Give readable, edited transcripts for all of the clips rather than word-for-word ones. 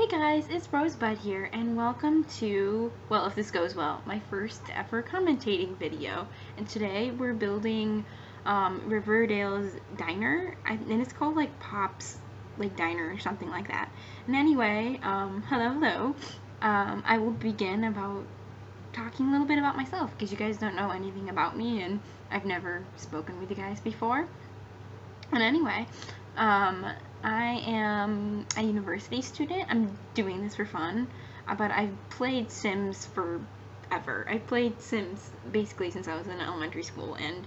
guys, it's Rosebud here, and welcome to, well, if this goes well, my first ever commentating video. And today we're building Riverdale's diner, and it's called like Pop's like Diner or something like that. And anyway, hello. I will begin about talking a little bit about myself, because you guys don't know anything about me, and I've never spoken with you guys before. And anyway, I am a university student. I'm doing this for fun, but I've played Sims forever. I've played Sims basically since I was in elementary school, and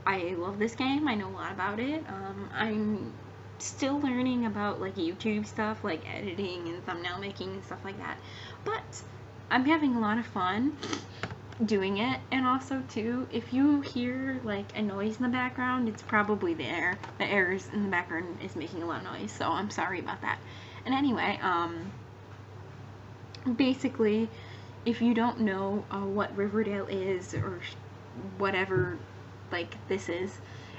I love this game. I know a lot about it. I'm still learning about like YouTube stuff, like editing and thumbnail making and stuff like that, but I'm having a lot of fun doing it. And also too, if you hear like a noise in the background, it's probably the air in the background is making a lot of noise, so I'm sorry about that. And anyway, basically, if you don't know what Riverdale is or whatever like this is,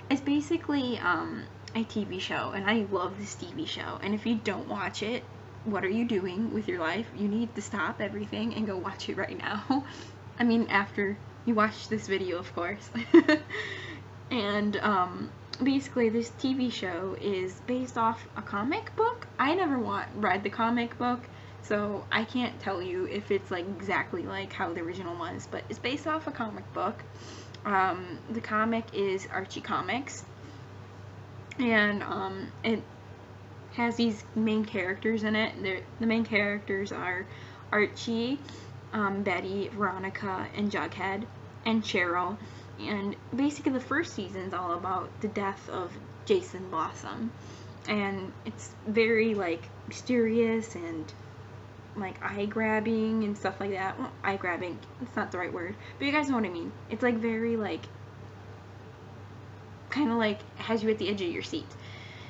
it's basically a TV show, and I love this TV show. And if you don't watch it, what are you doing with your life? You need to stop everything and go watch it right now. I mean, after you watch this video, of course. And basically this TV show is based off a comic book. I never read the comic book, so I can't tell you if it's like exactly like how the original was, but it's based off a comic book. The comic is Archie Comics, and it has these main characters in it. The main characters are Archie, Betty, Veronica, and Jughead, and Cheryl. And basically the first season is all about the death of Jason Blossom, and it's very like mysterious and like eye-grabbing and stuff like that. Well, eye-grabbing, it's not the right word, but you guys know what I mean. It's like very like kind of like has you at the edge of your seat,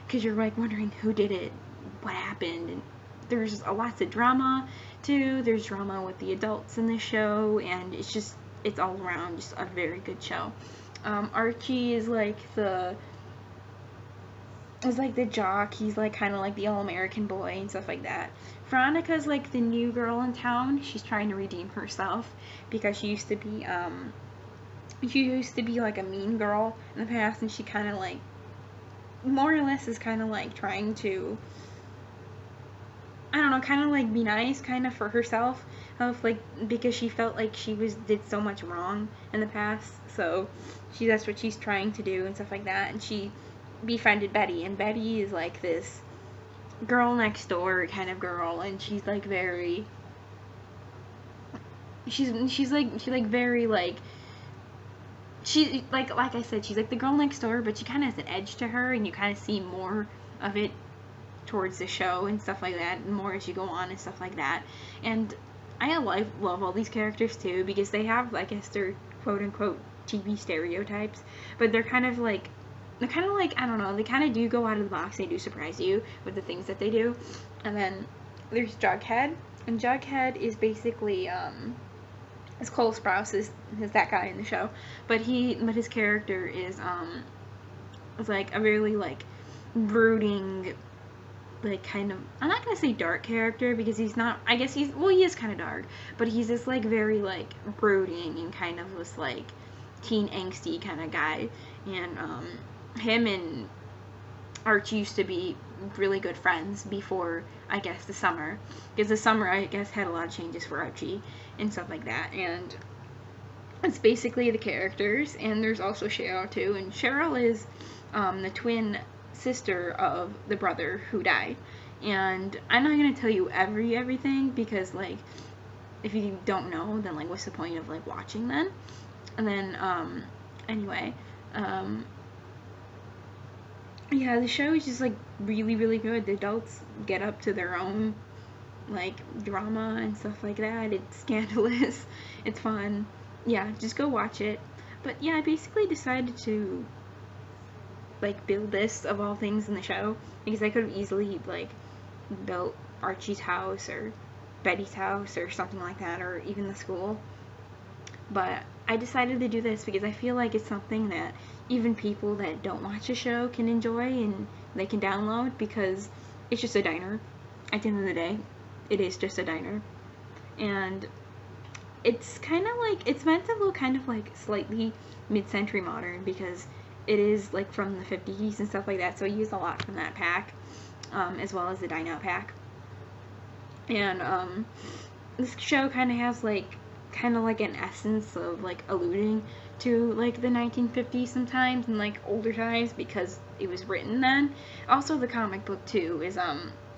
because you're like wondering who did it, what happened. And there's lots of drama too. There's drama with the adults in the show, and it's all around just a very good show. Archie is like the jock. He's like kind of like the all-American boy and stuff like that. Veronica's like the new girl in town. She's trying to redeem herself because she used to be like a mean girl in the past, and she kind of like more or less is kind of like trying to, I don't know, kind of like be nice kind of for herself, like because she felt like she did so much wrong in the past, so that's what she's trying to do and stuff like that. And she befriended Betty, and Betty is like this girl next door kind of girl, and she's like very like I said, she's like the girl next door, but she kind of has an edge to her, and you kind of see more of it towards the show and stuff like that, and more as you go on and stuff like that. And I love all these characters too, because they have, I guess, their quote-unquote TV stereotypes, but they're kind of like, I don't know, they kind of do go out of the box. They do surprise you with the things that they do. And then there's Jughead, and Jughead is basically, as Cole Sprouse is that guy in the show, but his character is like a really like brooding, like kind of, I'm not gonna say dark character, because he's not, I guess he is kind of dark, but he's this like very like brooding and kind of this like teen angsty kind of guy. And him and Archie used to be really good friends before, I guess, the summer, because the summer, I guess, had a lot of changes for Archie and stuff like that. And it's basically the characters, and there's also Cheryl too, and Cheryl is the twin sister of the brother who died. And I'm not gonna tell you everything, because like if you don't know, then like what's the point of like watching then? And then anyway, yeah, the show is just like really good. The adults get up to their own like drama and stuff like that. It's scandalous. It's fun. Yeah, just go watch it. But yeah, I basically decided to like build this of all things in the show, because I could have easily like built Archie's house or Betty's house or something like that, or even the school. But I decided to do this because I feel like it's something that even people that don't watch the show can enjoy, and they can download, because it's just a diner at the end of the day. it is just a diner. And it's kind of like, it's meant to look kind of like slightly mid-century modern because it is like from the 50s and stuff like that, so I used a lot from that pack, as well as the Dine Out pack. And this show kind of has like an essence of like alluding to like the 1950s sometimes and like older times because it was written then. Also, the comic book too is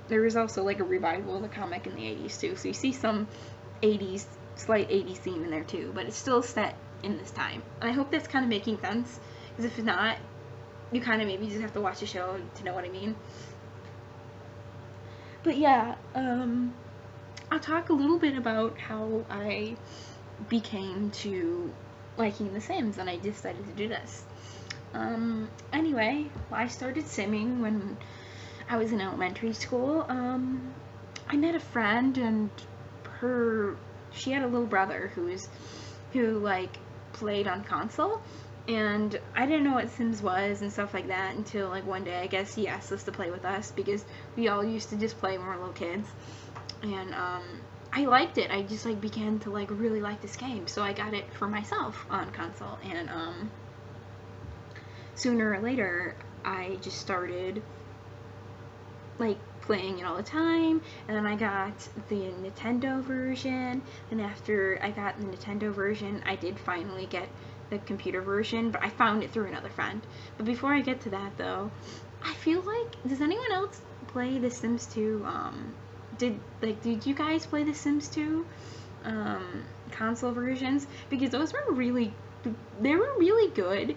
there was also like a revival of the comic in the 80s too, so you see some 80s, slight 80s theme in there too, but it's still set in this time. And I hope that's kind of making sense, because if not, you kind of maybe just have to watch the show to know what I mean. But yeah, I'll talk a little bit about how I became to liking The Sims and I decided to do this. Anyway, I started simming when I was in elementary school. I met a friend, and she had a little brother who like played on console, and I didn't know what Sims was and stuff like that until like one day I guess he asked us to play with us because we all used to just play when we were little kids. And I liked it. I just like began to like really like this game, so I got it for myself on console. And sooner or later I just started like playing it all the time, and then I got the Nintendo version, and after I got the Nintendo version I did finally get the computer version, but I found it through another friend. But before I get to that though, I feel like, does anyone else play The Sims 2? Did you guys play The Sims 2 console versions? Because those were really good,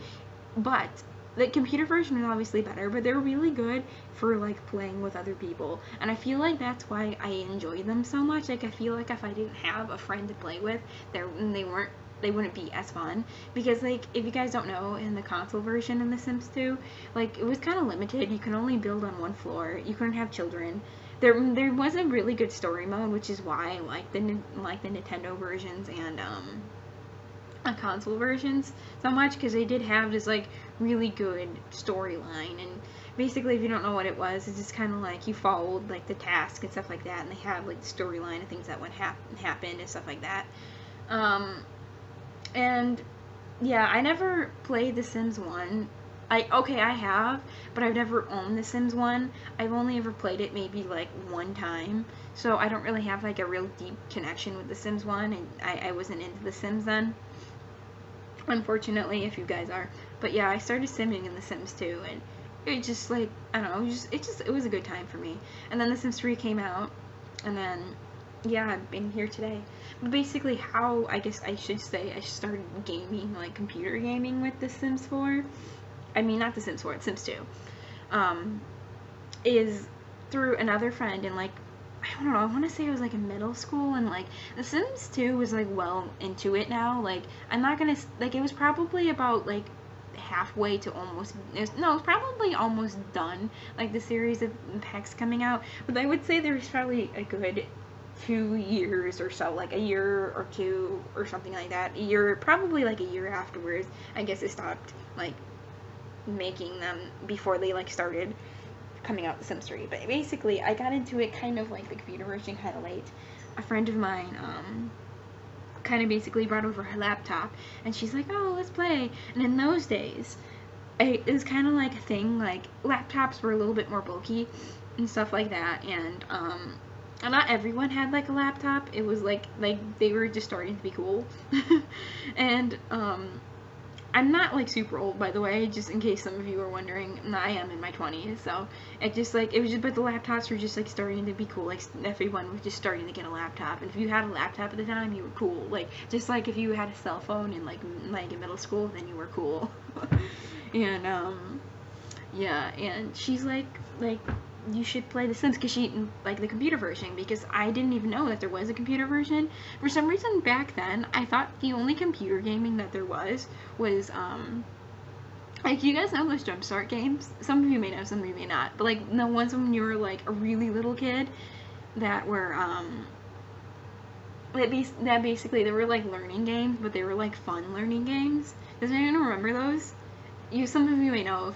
but the computer version was obviously better, but they're really good for like playing with other people, and I feel like that's why I enjoy them so much. Like I feel like if I didn't have a friend to play with, they wouldn't be as fun, because like if you guys don't know, in the console version in The Sims 2, like it was kind of limited. You can only build on one floor. You couldn't have children. There was a really good story mode, which is why I like the Nintendo versions and console versions so much, because they did have this like really good storyline. And basically, if you don't know what it was, it's just kind of like you followed like the task and stuff like that, and they have like the storyline and things that would happen and stuff like that. And yeah, I never played The Sims 1. I have, but I've never owned The Sims 1. I've only ever played it maybe like one time, so I don't really have like a real deep connection with The Sims 1, and I wasn't into The Sims then, unfortunately, if you guys are. But yeah, I started simming in The Sims 2, and it just like, I don't know, it was a good time for me. And then The Sims 3 came out, and then yeah, I've been here today. But basically, how I guess I should say I started gaming, like computer gaming, with The Sims 4. I mean, not The Sims 4, it's Sims 2. Is through another friend, and like, I don't know, I want to say I was like in middle school, and like The Sims 2 was like well into it now. Like, I'm not gonna, like, it was probably about like halfway to almost, no, it was probably almost done, like the series of packs coming out. But I would say there was probably a good 2 years or so, like a year or two or something like that. Probably like a year afterwards, I guess it stopped like making them before they like started coming out The Sims 3. But basically, I got into it kind of like the computer version kind of late. A friend of mine kind of basically brought over her laptop, and she's like, oh, let's play. And in those days, it was kind of like a thing, like laptops were a little bit more bulky and stuff like that, and not everyone had like a laptop. It was like they were just starting to be cool. And I'm not like super old, by the way, just in case some of you are wondering. I am in my 20s, so but the laptops were just like starting to be cool. Like everyone was just starting to get a laptop, and if you had a laptop at the time, you were cool. Like just like if you had a cell phone in like in middle school, then you were cool. And yeah, and she's like you should play The Sims, because she like the computer version, because I didn't even know that there was a computer version. For some reason back then, I thought the only computer gaming that there was like, you guys know those Jumpstart games? Some of you may know, some of you may not, but like the ones when you were like a really little kid that were that basically they were like learning games, but they were like fun learning games. Does anyone remember those? Some of you may know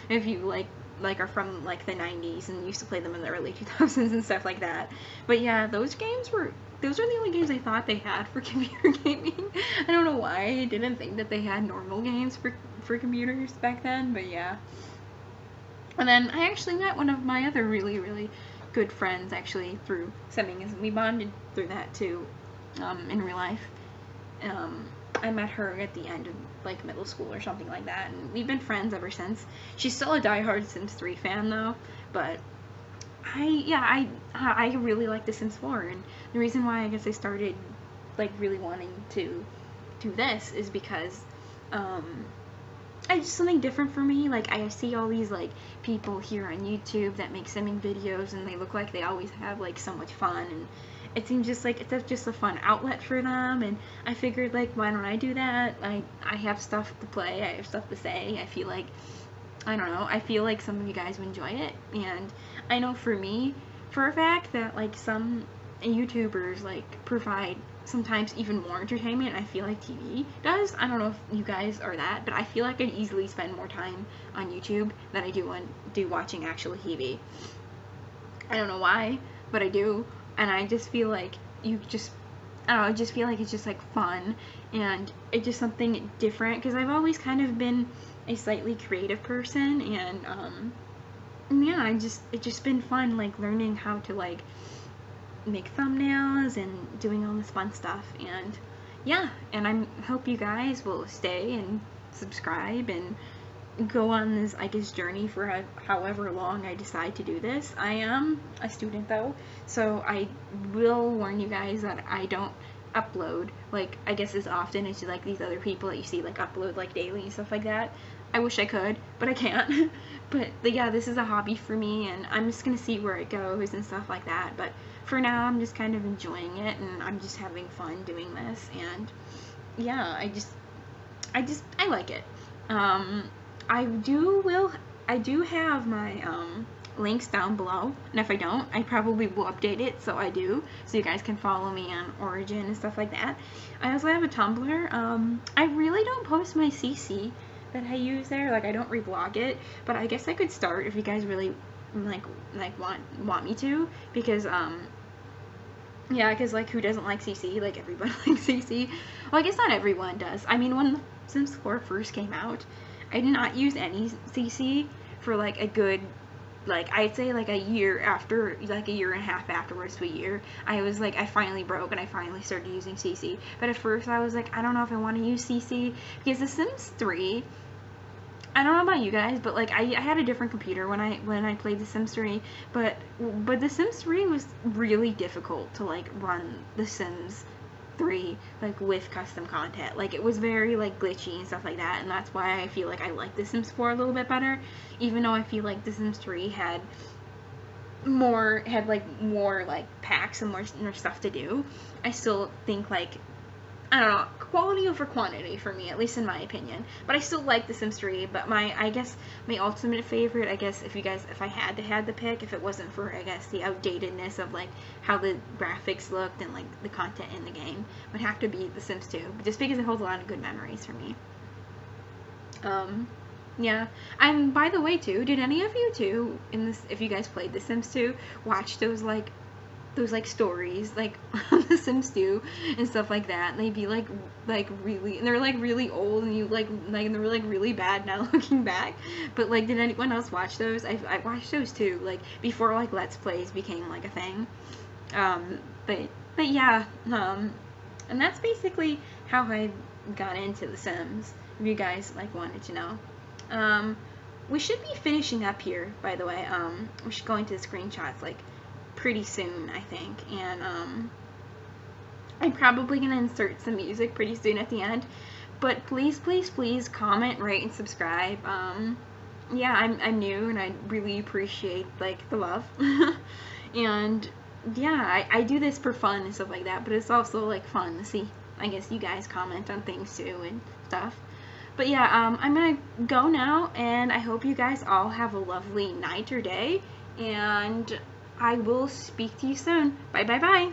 if you like like are from like the 90s and used to play them in the early 2000s and stuff like that. But yeah, those are the only games I thought they had for computer gaming. I don't know why I didn't think that they had normal games for computers back then, but yeah. And then I actually met one of my other really, really good friends actually through simming, and we bonded through that too, in real life. I met her at the end of like middle school or something like that, and we've been friends ever since. She's still a diehard Sims 3 fan though, but I really like The Sims 4, and the reason why I guess I started like really wanting to do this is because it's just something different for me. Like, I see all these like people here on YouTube that make simming videos, and they look like they always have like so much fun, and it seems just like it's just a fun outlet for them, and I figured, like, why don't I do that? I have stuff to play, I have stuff to say. I feel like, I don't know, I feel like some of you guys would enjoy it, and I know for me, for a fact, that like some YouTubers like provide sometimes even more entertainment. I feel like TV does. I don't know if you guys are that, but I feel like I easily spend more time on YouTube than I do watching actual TV. I don't know why, but I do, and I just feel like I don't know, I just feel like it's just like fun, and it's just something different, because I've always kind of been a slightly creative person, and yeah, it's just been fun, like, learning how to like make thumbnails and doing all this fun stuff. And yeah, and I hope you guys will stay and subscribe and go on this, I guess, journey for however long I decide to do this. I am a student though, so I will warn you guys that I don't upload like, I guess, as often as like these other people that you see like upload like daily and stuff like that. I wish I could, but I can't. But yeah, this is a hobby for me, and I'm just gonna see where it goes and stuff like that. But for now, I'm just kind of enjoying it, and I'm just having fun doing this, and yeah, I like it. I do have my links down below, and if I don't, I probably will update it, so I do, so you guys can follow me on Origin and stuff like that. I also have a Tumblr. I really don't post my CC that I use there, like, I don't reblog it, but I guess I could start if you guys really like want me to, because yeah, because like, who doesn't like CC? Like, everybody likes CC. Well, I guess not everyone does. I mean, when Sims 4 first came out, I did not use any CC for like a good, like, I'd say like a year after, like a year and a half afterwards to a year, I was like, I finally broke and I finally started using CC. But at first I was like, I don't know if I want to use CC, because The Sims 3, I don't know about you guys, but like, I had a different computer when I played The Sims 3, but The Sims 3 was really difficult to like run The Sims 3 like with custom content. Like, it was very like glitchy and stuff like that, and that's why I feel like I like The Sims 4 a little bit better, even though I feel like The Sims 3 had more like packs and more stuff to do. I still think, like, I don't know, quality over quantity for me, at least in my opinion. But I still like The Sims 3, but I guess my ultimate favorite, I guess, if I had to pick, if it wasn't for, I guess, the outdatedness of like how the graphics looked and like the content in the game, would have to be The Sims 2, just because it holds a lot of good memories for me. Yeah, and by the way too, did any of you too, if you guys played The Sims 2, watch those stories like on The Sims 2 and stuff like that, and they'd be like really, and they're like really old, and you like and they're like really bad now looking back, but like, did anyone else watch those? I watched those too, like before like Let's Plays became like a thing. But yeah, and that's basically how I got into The Sims, if you guys like wanted to know. We should be finishing up here, by the way. We should go into the screenshots like pretty soon, I think, and I'm probably gonna insert some music pretty soon at the end, but please comment, rate, and subscribe. Yeah, I'm new, and I really appreciate like the love. And yeah, I do this for fun and stuff like that, but it's also like fun to see, I guess, you guys comment on things too and stuff. But yeah, I'm gonna go now, and I hope you guys all have a lovely night or day, and I will speak to you soon. Bye.